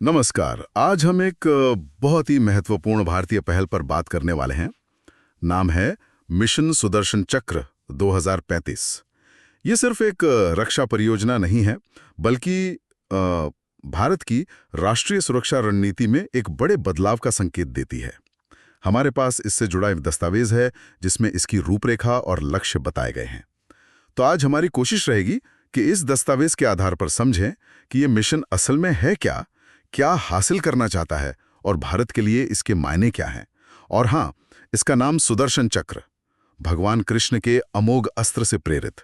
नमस्कार। आज हम एक बहुत ही महत्वपूर्ण भारतीय पहल पर बात करने वाले हैं। नाम है मिशन सुदर्शन चक्र 2035। ये सिर्फ एक रक्षा परियोजना नहीं है, बल्कि भारत की राष्ट्रीय सुरक्षा रणनीति में एक बड़े बदलाव का संकेत देती है। हमारे पास इससे जुड़ा एक दस्तावेज है जिसमें इसकी रूपरेखा और लक्ष्य बताए गए हैं। तो आज हमारी कोशिश रहेगी कि इस दस्तावेज के आधार पर समझें कि ये मिशन असल में है क्या हासिल करना चाहता है और भारत के लिए इसके मायने क्या हैं। और हाँ, इसका नाम सुदर्शन चक्र, भगवान कृष्ण के अमोघ अस्त्र से प्रेरित।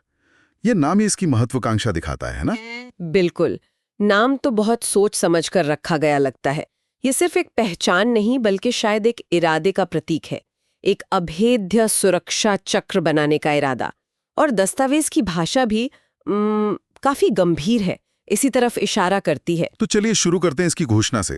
ये नाम ही इसकी महत्वाकांक्षा दिखाता है ना? बिल्कुल। नाम तो बहुत सोच समझ कर रखा गया लगता है। ये सिर्फ एक पहचान नहीं बल्कि शायद एक इरादे का प्रतीक है, एक अभेद्य सुरक्षा चक्र बनाने का इरादा। और दस्तावेज की भाषा भी काफी गंभीर है, इसी तरफ इशारा करती है। तो चलिए शुरू करते हैं इसकी घोषणा से।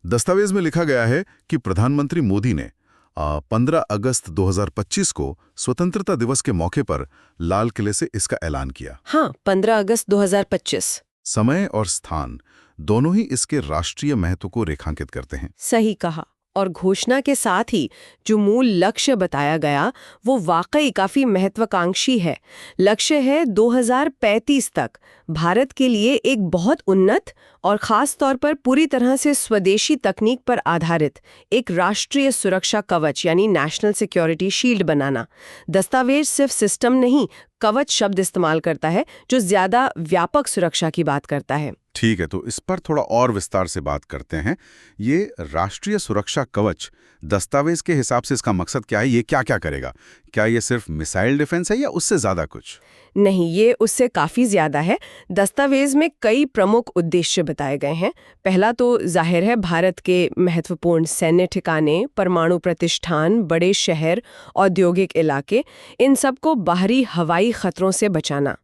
दस्तावेज में लिखा गया है कि प्रधानमंत्री मोदी ने 15 अगस्त 2025 को स्वतंत्रता दिवस के मौके पर लाल किले से इसका ऐलान किया। हाँ, 15 अगस्त 2025। समय और स्थान दोनों ही इसके राष्ट्रीय महत्व को रेखांकित करते हैं। सही कहा। और घोषणा के साथ ही जो मूल लक्ष्य बताया गया वो वाकई काफी महत्वाकांक्षी है। लक्ष्य है 2035 तक भारत के लिए एक बहुत उन्नत और खास तौर पर पूरी तरह से स्वदेशी तकनीक पर आधारित एक राष्ट्रीय सुरक्षा कवच यानी नेशनल सिक्योरिटी शील्ड बनाना। दस्तावेज सिर्फ सिस्टम नहीं, कवच शब्द इस्तेमाल करता है जो ज्यादा व्यापक सुरक्षा की बात करता है। ठीक है, तो इस पर थोड़ा और विस्तार से बात करते हैं। ये राष्ट्रीय सुरक्षा कवच दस्तावेज के हिसाब से इसका मकसद क्या है? ये क्या क्या करेगा? क्या ये सिर्फ मिसाइल डिफेंस है या उससे ज्यादा कुछ? नहीं, ये उससे काफी ज्यादा है। दस्तावेज में कई प्रमुख उद्देश्य बताए गए हैं। पहला तो जाहिर है भारत के महत्वपूर्ण सैन्य ठिकाने, परमाणु प्रतिष्ठान, बड़े शहर, औद्योगिक इलाके, इन सबको बाहरी हवाई खतरों से बचाना।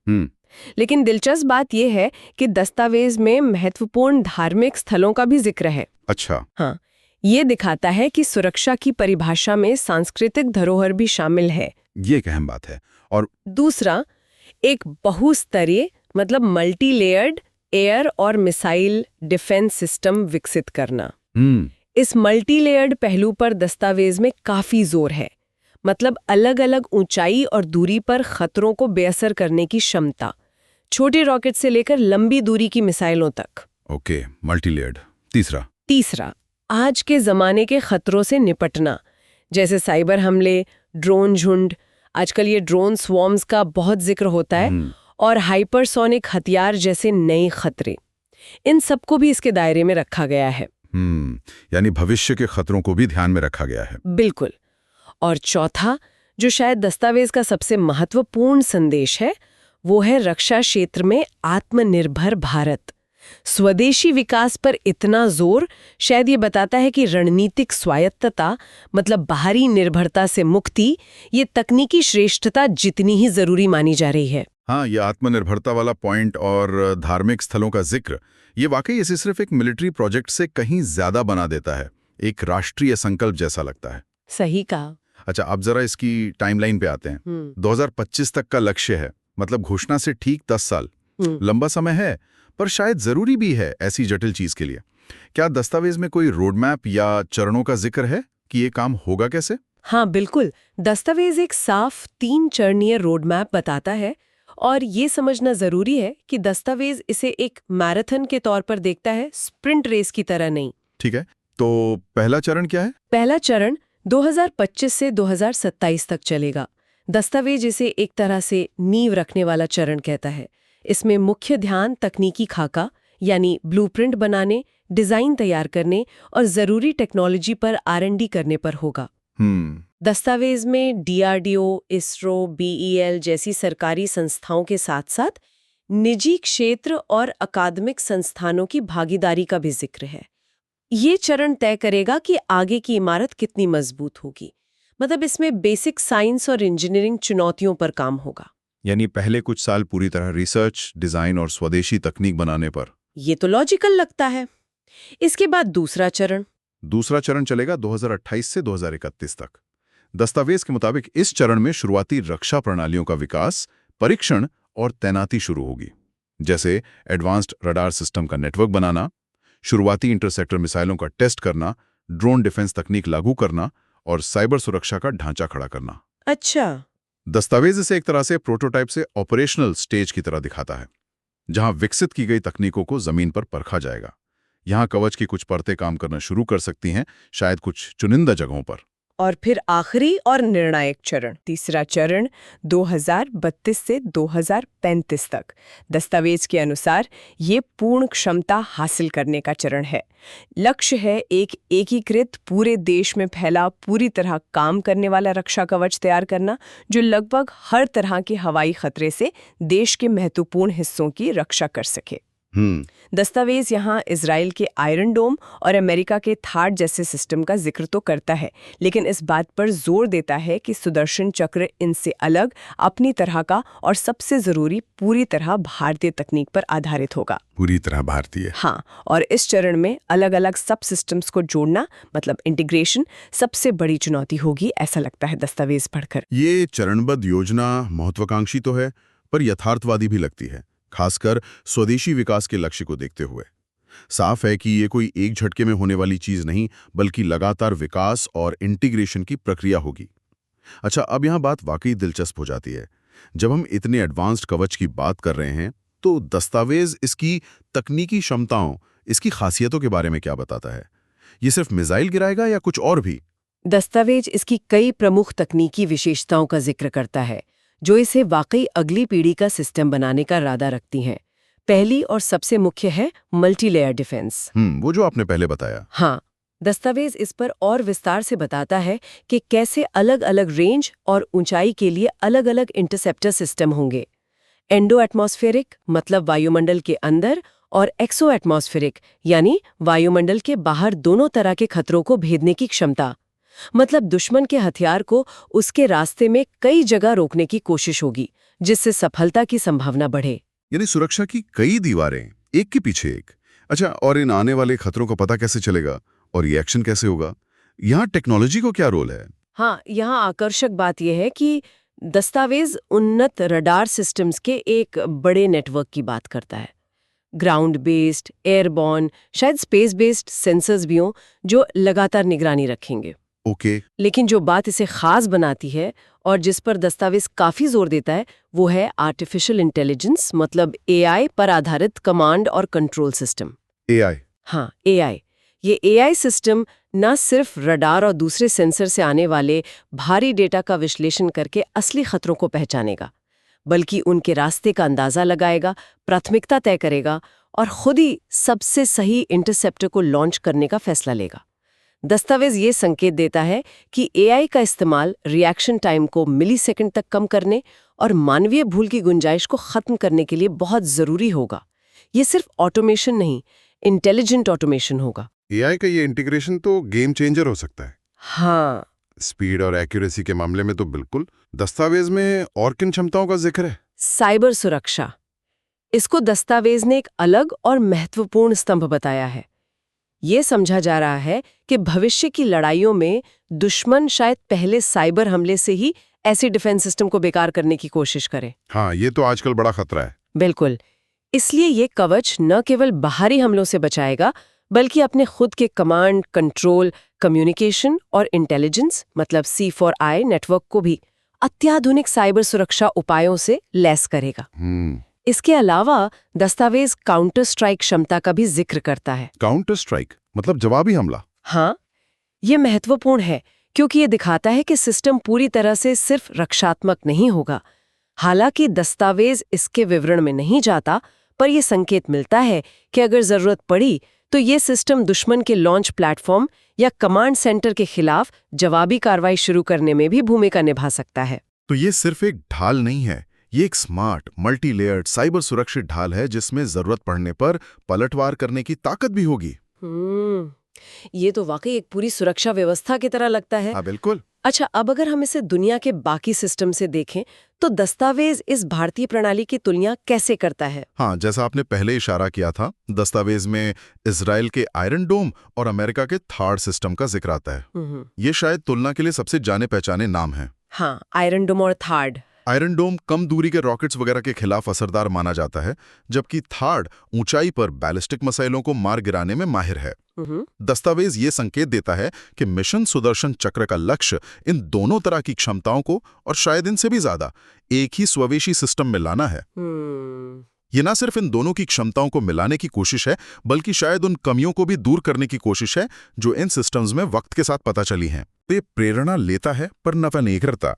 लेकिन दिलचस्प बात यह है कि दस्तावेज में महत्वपूर्ण धार्मिक स्थलों का भी जिक्र है। अच्छा। हाँ, ये दिखाता है कि सुरक्षा की परिभाषा में सांस्कृतिक धरोहर भी शामिल है। ये एक अहम बात है। और दूसरा, एक बहुस्तरीय मतलब मल्टी लेयर्ड एयर और मिसाइल डिफेंस सिस्टम विकसित करना। इस मल्टी लेयर्ड पहलू पर दस्तावेज में काफी जोर है। मतलब अलग अलग ऊंचाई और दूरी पर खतरों को बेअसर करने की क्षमता, छोटे रॉकेट से लेकर लंबी दूरी की मिसाइलों तक। Okay, multi layered. तीसरा, आज के जमाने के खतरों से निपटना, जैसे साइबर हमले, ड्रोन झुंड, आजकल ये ड्रोन स्वॉर्म्स का बहुत जिक्र होता है, और हाइपरसोनिक हथियार जैसे नए खतरे। इन सबको भी इसके दायरे में रखा गया है। यानी भविष्य के खतरों को भी ध्यान में रखा गया है। बिल्कुल। और चौथा, जो शायद दस्तावेज का सबसे महत्वपूर्ण संदेश है, वो है रक्षा क्षेत्र में आत्मनिर्भर भारत। स्वदेशी विकास पर इतना जोर शायद ये बताता है कि रणनीतिक स्वायत्तता मतलब बाहरी निर्भरता से मुक्ति, ये तकनीकी श्रेष्ठता जितनी ही जरूरी मानी जा रही है। हाँ, ये आत्मनिर्भरता वाला पॉइंट और धार्मिक स्थलों का जिक्र, ये वाकई इसे सिर्फ एक मिलिट्री प्रोजेक्ट से कहीं ज्यादा बना देता है, एक राष्ट्रीय संकल्प जैसा लगता है। सही कहा। अच्छा, अब जरा इसकी टाइमलाइन पे आते हैं। 2025 तक का लक्ष्य है, मतलब घोषणा से ठीक 10 साल। लंबा समय है, पर शायद जरूरी भी है ऐसी जटिल चीज के लिए। क्या दस्तावेज में कोई रोड मैप या चरणों का जिक्र है कि ये काम होगा कैसे? हाँ बिल्कुल, दस्तावेज एक साफ 3 चरणीय रोड मैप बताता है। और ये समझना जरूरी है कि दस्तावेज इसे एक मैराथन के तौर पर देखता है, स्प्रिंट रेस की तरह नहीं। ठीक है, तो पहला चरण क्या है? पहला चरण 2025 से 2027 तक चलेगा। दस्तावेज इसे एक तरह से नींव रखने वाला चरण कहता है। इसमें मुख्य ध्यान तकनीकी खाका यानी ब्लूप्रिंट बनाने, डिजाइन तैयार करने और जरूरी टेक्नोलॉजी पर R&D करने पर होगा। दस्तावेज में DRDO, इसरो, BEL जैसी सरकारी संस्थाओं के साथ साथ निजी क्षेत्र और अकादमिक संस्थानों की भागीदारी का भी जिक्र है। ये चरण तय करेगा कि आगे की इमारत कितनी मजबूत होगी। मतलब इसमें बेसिक साइंस और इंजीनियरिंग चुनौतियों पर काम होगा। यानी पहले कुछ साल पूरी तरह रिसर्च, डिजाइन और स्वदेशी तकनीक बनाने पर। ये तो लॉजिकल लगता है। इसके बाद दूसरा चरण चलेगा 2028 से 2031 तक। दस्तावेज के मुताबिक इस चरण में शुरुआती रक्षा प्रणालियों का विकास, परीक्षण और तैनाती शुरू होगी, जैसे एडवांस्ड रडार सिस्टम का नेटवर्क बनाना, शुरुआती इंटरसेप्टर मिसाइलों का टेस्ट करना, ड्रोन डिफेंस तकनीक लागू करना और साइबर सुरक्षा का ढांचा खड़ा करना। अच्छा। दस्तावेज इसे एक तरह से प्रोटोटाइप से ऑपरेशनल स्टेज की तरह दिखाता है, जहां विकसित की गई तकनीकों को जमीन पर परखा जाएगा। यहां कवच की कुछ परतें काम करना शुरू कर सकती हैं, शायद कुछ चुनिंदा जगहों पर। और फिर आखिरी और निर्णायक चरण, तीसरा चरण 2032 से 2035 तक। दस्तावेज के अनुसार ये पूर्ण क्षमता हासिल करने का चरण है। लक्ष्य है एक एकीकृत, पूरे देश में फैला, पूरी तरह काम करने वाला रक्षा कवच तैयार करना, जो लगभग हर तरह के हवाई खतरे से देश के महत्वपूर्ण हिस्सों की रक्षा कर सके। दस्तावेज यहाँ इजराइल के आयरन डोम और अमेरिका के थाड जैसे सिस्टम का जिक्र तो करता है, लेकिन इस बात पर जोर देता है कि सुदर्शन चक्र इनसे अलग, अपनी तरह का और सबसे जरूरी पूरी तरह भारतीय तकनीक पर आधारित होगा। पूरी तरह भारतीय। हाँ, और इस चरण में अलग अलग सब सिस्टम्स को जोड़ना, मतलब इंटीग्रेशन, सबसे बड़ी चुनौती होगी, ऐसा लगता है दस्तावेज पढ़कर। ये चरणबद्ध योजना महत्वाकांक्षी तो है, पर यथार्थवादी भी लगती है, खासकर स्वदेशी विकास के लक्ष्य को देखते हुए। साफ है कि ये कोई एक झटके में होने वाली चीज नहीं, बल्कि लगातार विकास और इंटीग्रेशन की प्रक्रिया होगी। अच्छा, अब यहाँ बात वाकई दिलचस्प हो जाती है। जब हम इतने एडवांस्ड कवच की बात कर रहे हैं, तो दस्तावेज इसकी तकनीकी क्षमताओं, इसकी खासियतों के बारे में क्या बताता है? ये सिर्फ मिसाइल गिराएगा या कुछ और भी? दस्तावेज इसकी कई प्रमुख तकनीकी विशेषताओं का जिक्र करता है, जो इसे वाकई अगली पीढ़ी का सिस्टम बनाने का इरादा रखती हैं। पहली और सबसे मुख्य है मल्टीलेयर डिफेंस। वो जो आपने पहले बताया। हाँ, दस्तावेज इस पर और विस्तार से बताता है कि कैसे अलग अलग रेंज और ऊंचाई के लिए अलग अलग इंटरसेप्टर सिस्टम होंगे। एंडो एटमॉस्फेरिक मतलब वायुमंडल के अंदर, और एक्सो एटमॉस्फेरिक यानी वायुमंडल के बाहर, दोनों तरह के खतरों को भेदने की क्षमता। मतलब दुश्मन के हथियार को उसके रास्ते में कई जगह रोकने की कोशिश होगी, जिससे सफलता की संभावना बढ़े। यानी सुरक्षा की कई दीवारें, एक के पीछे एक। अच्छा, और इन आने वाले खतरों का पता कैसे चलेगा और ये एक्शन कैसे होगा? यहाँ टेक्नोलॉजी को क्या रोल है? हाँ, यहाँ आकर्षक बात यह है कि दस्तावेज उन्नत रडार सिस्टम्स के एक बड़े नेटवर्क की बात करता है। ग्राउंड बेस्ड, एयरबॉर्न, शायद स्पेस बेस्ड सेंसर्स भी हों, जो लगातार निगरानी रखेंगे। ओके। लेकिन जो बात इसे खास बनाती है और जिस पर दस्तावेज काफी जोर देता है, वो है आर्टिफिशियल इंटेलिजेंस, मतलब एआई पर आधारित कमांड और कंट्रोल सिस्टम। एआई? हाँ, एआई। ये एआई सिस्टम न सिर्फ रडार और दूसरे सेंसर से आने वाले भारी डेटा का विश्लेषण करके असली खतरों को पहचानेगा, बल्कि उनके रास्ते का अंदाजा लगाएगा, प्राथमिकता तय करेगा और खुद ही सबसे सही इंटरसेप्टर को लॉन्च करने का फैसला लेगा। दस्तावेज ये संकेत देता है कि एआई का इस्तेमाल रिएक्शन टाइम को मिलीसेकंड तक कम करने और मानवीय भूल की गुंजाइश को खत्म करने के लिए बहुत जरूरी होगा। ये सिर्फ ऑटोमेशन नहीं, इंटेलिजेंट ऑटोमेशन होगा। एआई का ये इंटीग्रेशन तो गेम चेंजर हो सकता है। हाँ, स्पीड और एक्यूरेसी के मामले में तो बिल्कुल। दस्तावेज में और किन क्षमताओं का जिक्र है? साइबर सुरक्षा। इसको दस्तावेज ने एक अलग और महत्वपूर्ण स्तंभ बताया है। ये समझा जा रहा है कि भविष्य की लड़ाइयों में दुश्मन शायद पहले साइबर हमले से ही ऐसे डिफेंस सिस्टम को बेकार करने की कोशिश करे। हाँ, ये तो आजकल बड़ा खतरा है। बिल्कुल। इसलिए ये कवच न केवल बाहरी हमलों से बचाएगा, बल्कि अपने खुद के कमांड, कंट्रोल, कम्युनिकेशन और इंटेलिजेंस, मतलब C4I नेटवर्क को भी अत्याधुनिक साइबर सुरक्षा उपायों से लैस करेगा। इसके अलावा दस्तावेज काउंटर स्ट्राइक क्षमता का भी जिक्र करता है। काउंटर स्ट्राइक मतलब जवाबी हमला? हाँ, ये महत्वपूर्ण है क्योंकि ये दिखाता है कि सिस्टम पूरी तरह से सिर्फ रक्षात्मक नहीं होगा। हालांकि दस्तावेज इसके विवरण में नहीं जाता, पर यह संकेत मिलता है कि अगर जरूरत पड़ी तो ये सिस्टम दुश्मन के लॉन्च प्लेटफॉर्म या कमांड सेंटर के खिलाफ जवाबी कार्रवाई शुरू करने में भी भूमिका निभा सकता है। तो ये सिर्फ एक ढाल नहीं है, ये एक स्मार्ट, मल्टी लेयर्ड, साइबर सुरक्षित ढाल है जिसमें जरूरत पड़ने पर पलटवार करने की ताकत भी होगी। ये तो वाकई एक पूरी सुरक्षा व्यवस्था की तरह लगता है। हाँ, बिल्कुल। अच्छा, अब अगर हम इसे दुनिया के बाकी सिस्टम से देखें, तो दस्तावेज इस भारतीय प्रणाली की तुलना कैसे करता है? हाँ, जैसा आपने पहले इशारा किया था, दस्तावेज में इजराइल के आयरन डोम और अमेरिका के थाड सिस्टम का जिक्र आता है। ये शायद तुलना के लिए सबसे जाने पहचाने नाम हैं। हाँ, आयरन डोम और थाड। आयरन डोम कम दूरी के रॉकेट्स वगैरह के खिलाफ असरदार माना जाता है, जबकि थार्ड ऊंचाई पर बैलिस्टिक मिसाइलों को मार गिराने में माहिर है। दस्तावेज ये संकेत देता है कि मिशन सुदर्शन चक्र का लक्ष्य इन दोनों तरह की क्षमताओं को, और शायद इनसे भी ज्यादा, एक ही स्वदेशी सिस्टम में लाना है। ये ना सिर्फ इन दोनों की क्षमताओं को मिलाने की कोशिश है, बल्कि शायद उन कमियों को भी दूर करने की कोशिश है जो इन सिस्टम्स में वक्त के साथ पता चली हैं। तो ये प्रेरणा लेता है पर नफा नहीं करता।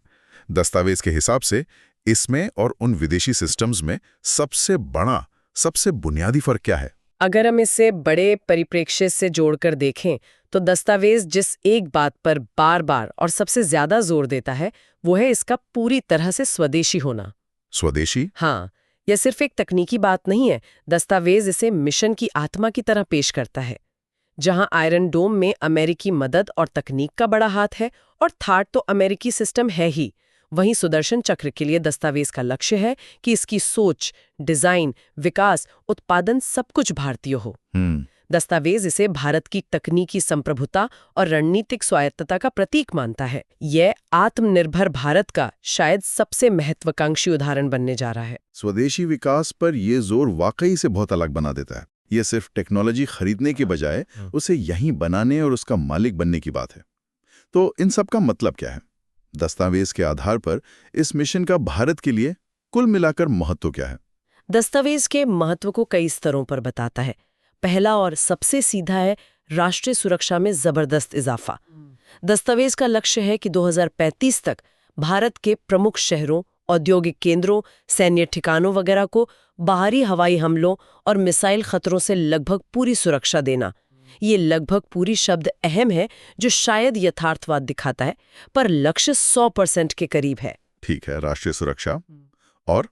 दस्तावेज के हिसाब से इसमें और उन विदेशी सिस्टम्स में सबसे बड़ा, सबसे बुनियादी फर्क क्या है? अगर हम इसे बड़े परिप्रेक्ष्य से जोड़कर देखें तो दस्तावेज जिस एक बात पर बार बार और सबसे ज्यादा जोर देता है वो है इसका पूरी तरह से स्वदेशी होना। स्वदेशी? हाँ, यह सिर्फ एक तकनीकी बात नहीं है। दस्तावेज इसे मिशन की आत्मा की तरह पेश करता है। जहां आयरन डोम में अमेरिकी मदद और तकनीक का बड़ा हाथ है और थार्ड तो अमेरिकी सिस्टम है ही, वहीं सुदर्शन चक्र के लिए दस्तावेज का लक्ष्य है कि इसकी सोच, डिजाइन, विकास, उत्पादन सब कुछ भारतीय हो। दस्तावेज इसे भारत की तकनीकी संप्रभुता और रणनीतिक स्वायत्तता का प्रतीक मानता है। यह आत्मनिर्भर भारत का शायद सबसे महत्वाकांक्षी उदाहरण बनने जा रहा है। स्वदेशी विकास पर यह जोर वाकई से बहुत अलग बना देता है। यह सिर्फ टेक्नोलॉजी खरीदने के बजाय उसे यहीं बनाने और उसका मालिक बनने की बात है। तो इन सब का मतलब क्या है? दस्तावेज के आधार पर इस मिशन का भारत के लिए कुल मिलाकर महत्व क्या है? दस्तावेज के महत्व को कई स्तरों पर बताता है। पहला और सबसे सीधा है राष्ट्रीय सुरक्षा में जबरदस्त इजाफा। दस्तावेज का लक्ष्य है कि 2035 तक भारत के प्रमुख शहरों, औद्योगिक केंद्रों, सैन्य ठिकानों वगैरह को बाहरी हवाई हमलों और मिसाइल खतरों से लगभग पूरी सुरक्षा देना। ये लगभग पूरी शब्द अहम है, जो शायद यथार्थवाद दिखाता है, पर लक्ष्य 100% के करीब है। ठीक है, राष्ट्रीय सुरक्षा। और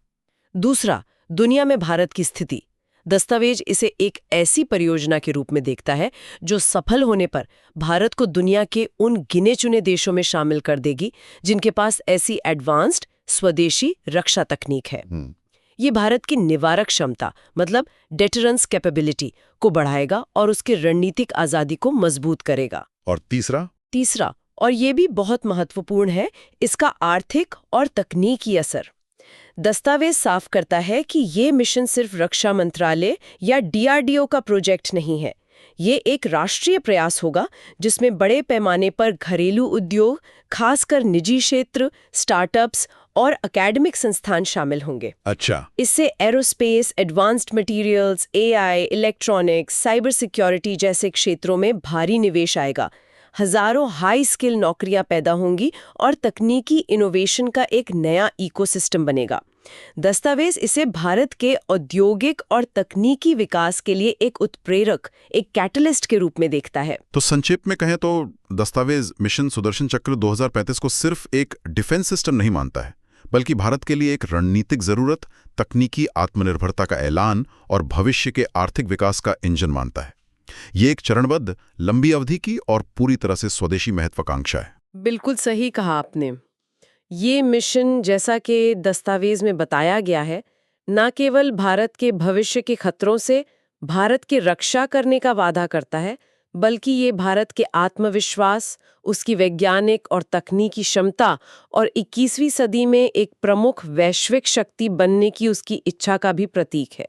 दूसरा, दुनिया में भारत की स्थिति। दस्तावेज इसे एक ऐसी परियोजना के रूप में देखता है जो सफल होने पर भारत को दुनिया के उन गिने चुने देशों में शामिल कर देगी जिनके पास ऐसी एडवांस्ड स्वदेशी रक्षा तकनीक है। ये भारत की निवारक क्षमता, मतलब डेटरेंस कैपेबिलिटी को बढ़ाएगा और उसकी रणनीतिक आजादी को मजबूत करेगा। और तीसरा, और ये भी बहुत महत्वपूर्ण है, इसका आर्थिक और तकनीकी असर। दस्तावेज साफ करता है कि ये मिशन सिर्फ रक्षा मंत्रालय या DRDO का प्रोजेक्ट नहीं है। ये एक राष्ट्रीय प्रयास होगा जिसमें बड़े पैमाने पर घरेलू उद्योग, खासकर निजी क्षेत्र, स्टार्टअप्स और एकेडमिक संस्थान शामिल होंगे। अच्छा। इससे aerospace, advanced materials, AI, electronics, cyber security जैसे क्षेत्रों में भारी निवेश आएगा। हजारों हाई स्किल नौकरियां पैदा होंगी और तकनीकी इनोवेशन का एक नया इकोसिस्टम बनेगा। दस्तावेज इसे भारत के औद्योगिक और तकनीकी विकास के लिए एक उत्प्रेरक, एक कैटलिस्ट के रूप में देखता है। तो संक्षेप में कहें तो दस्तावेज मिशन सुदर्शन चक्र 2035 को सिर्फ एक डिफेंस सिस्टम नहीं मानता है, बल्कि भारत के लिए एक रणनीतिक जरूरत, तकनीकी आत्मनिर्भरता का ऐलान और भविष्य के आर्थिक विकास का इंजन मानता है। ये एक चरणबद्ध, लंबी अवधि की और पूरी तरह से स्वदेशी महत्वाकांक्षा है। बिल्कुल सही कहा आपने। ये मिशन, जैसा कि दस्तावेज में बताया गया है, न केवल भारत के भविष्य के खतरों से भारत की रक्षा करने का वादा करता है, बल्कि ये भारत के आत्मविश्वास, उसकी वैज्ञानिक और तकनीकी क्षमता और 21वीं सदी में एक प्रमुख वैश्विक शक्ति बनने की उसकी इच्छा का भी प्रतीक है।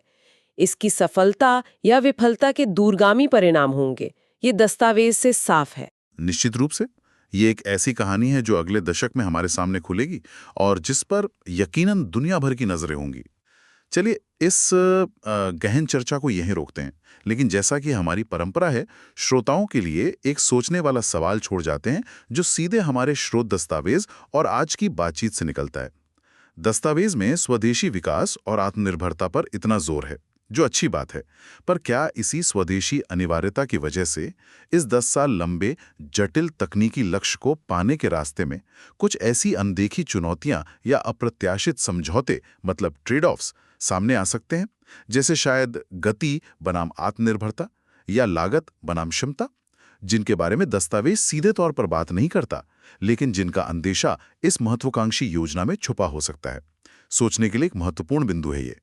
इसकी सफलता या विफलता के दूरगामी परिणाम होंगे, ये दस्तावेज से साफ है। निश्चित रूप से ये एक ऐसी कहानी है जो अगले दशक में हमारे सामने खुलेगी और जिस पर यकीनन दुनिया भर की नजरें होंगी। चलिए इस गहन चर्चा को यहीं रोकते हैं, लेकिन जैसा कि हमारी परंपरा है, श्रोताओं के लिए एक सोचने वाला सवाल छोड़ जाते हैं जो सीधे हमारे स्रोत दस्तावेज और आज की बातचीत से निकलता है। दस्तावेज में स्वदेशी विकास और आत्मनिर्भरता पर इतना जोर है, जो अच्छी बात है, पर क्या इसी स्वदेशी अनिवार्यता की वजह से इस 10 साल लंबे जटिल तकनीकी लक्ष्य को पाने के रास्ते में कुछ ऐसी अनदेखी चुनौतियां या अप्रत्याशित समझौते, मतलब ट्रेड ऑफ्स, सामने आ सकते हैं, जैसे शायद गति बनाम आत्मनिर्भरता या लागत बनाम क्षमता, जिनके बारे में दस्तावेज सीधे तौर पर बात नहीं करता, लेकिन जिनका अंदेशा इस महत्वाकांक्षी योजना में छुपा हो सकता है। सोचने के लिए एक महत्वपूर्ण बिंदु है ये।